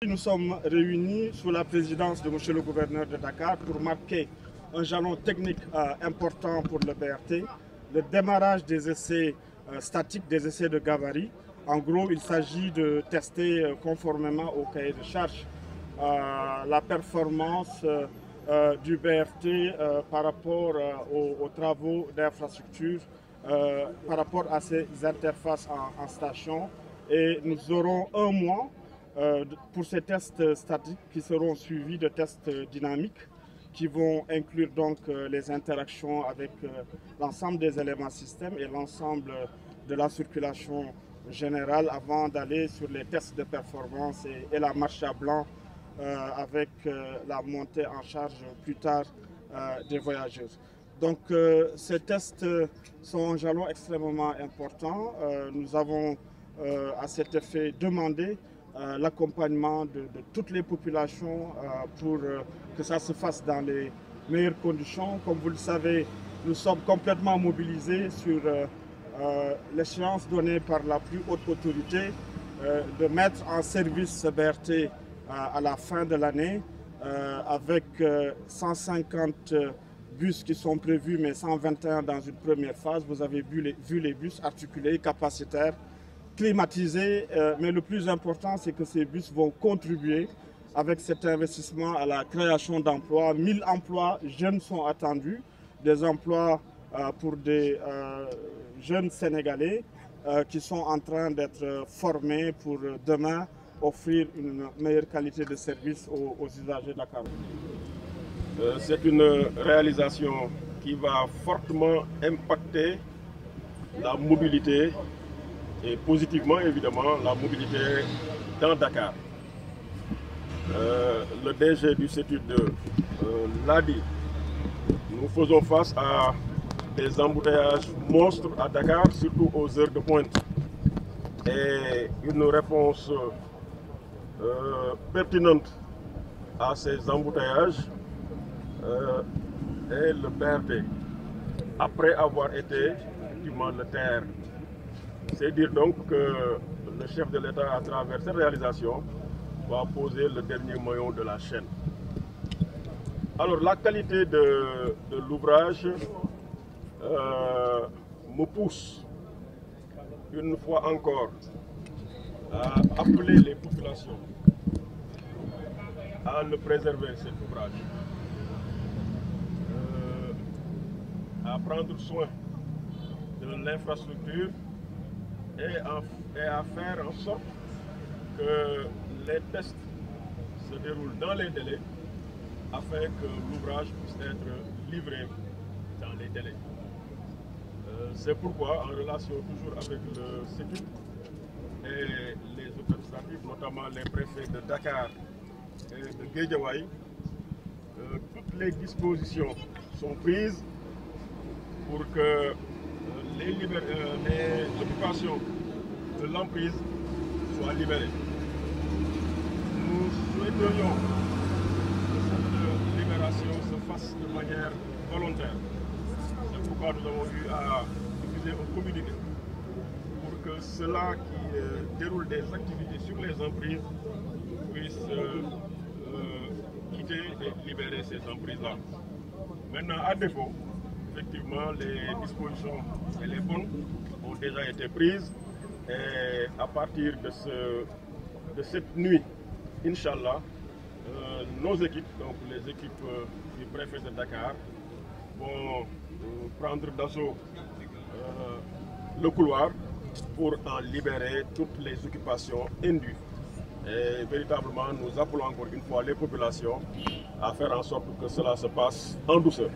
Nous sommes réunis sous la présidence de M. le gouverneur de Dakar pour marquer un jalon technique important pour le BRT, le démarrage des essais statiques, des essais de gabarit. En gros, il s'agit de tester conformément au cahier de charge la performance du BRT par rapport aux travaux d'infrastructure, par rapport à ces interfaces en station. Et nous aurons un mois pour ces tests statiques qui seront suivis de tests dynamiques qui vont inclure donc les interactions avec l'ensemble des éléments système et l'ensemble de la circulation générale avant d'aller sur les tests de performance et la marche à blanc avec la montée en charge plus tard des voyageurs. Donc ces tests sont un jalon extrêmement important. Nous avons à cet effet demandé l'accompagnement de toutes les populations pour que ça se fasse dans les meilleures conditions. Comme vous le savez, nous sommes complètement mobilisés sur l'échéance donnée par la plus haute autorité de mettre en service ce BRT à la fin de l'année avec 150 bus qui sont prévus, mais 121 dans une première phase. Vous avez vu les bus articulés, capacitaires, climatisés, mais le plus important, c'est que ces bus vont contribuer avec cet investissement à la création d'emplois. 1000 emplois jeunes sont attendus, des emplois pour des jeunes Sénégalais qui sont en train d'être formés pour demain offrir une meilleure qualité de service aux usagers Dakar. C'est une réalisation qui va fortement impacter la mobilité et positivement évidemment la mobilité dans Dakar. Le DG du CETUD l'a dit, nous faisons face à des embouteillages monstres à Dakar, surtout aux heures de pointe. Et une réponse pertinente à ces embouteillages est le BRT, après avoir été effectivement le TER. C'est dire donc que le chef de l'État, à travers cette réalisation, va poser le dernier maillon de la chaîne. Alors la qualité de l'ouvrage me pousse une fois encore à appeler les populations à le préserver, cet ouvrage, à prendre soin de l'infrastructure et à faire en sorte que les tests se déroulent dans les délais afin que l'ouvrage puisse être livré dans les délais. C'est pourquoi, en relation toujours avec le CETUD et les autres administratifs, notamment les préfets de Dakar et de Guédiawaye, toutes les dispositions sont prises pour que les occupations de l'emprise soient libérées. Nous souhaiterions que cette libération se fasse de manière volontaire. C'est pourquoi nous avons eu à diffuser un communiqué pour que ceux-là qui déroulent des activités sur les emprises puissent quitter et libérer ces emprises-là. Maintenant, à défaut, effectivement, les dispositions et les bonnes ont déjà été prises et à partir de cette nuit, Inch'Allah, nos équipes, donc les équipes du préfet de Dakar, vont prendre d'assaut le couloir pour en libérer toutes les occupations indues. Et véritablement, nous appelons encore une fois les populations à faire en sorte que cela se passe en douceur.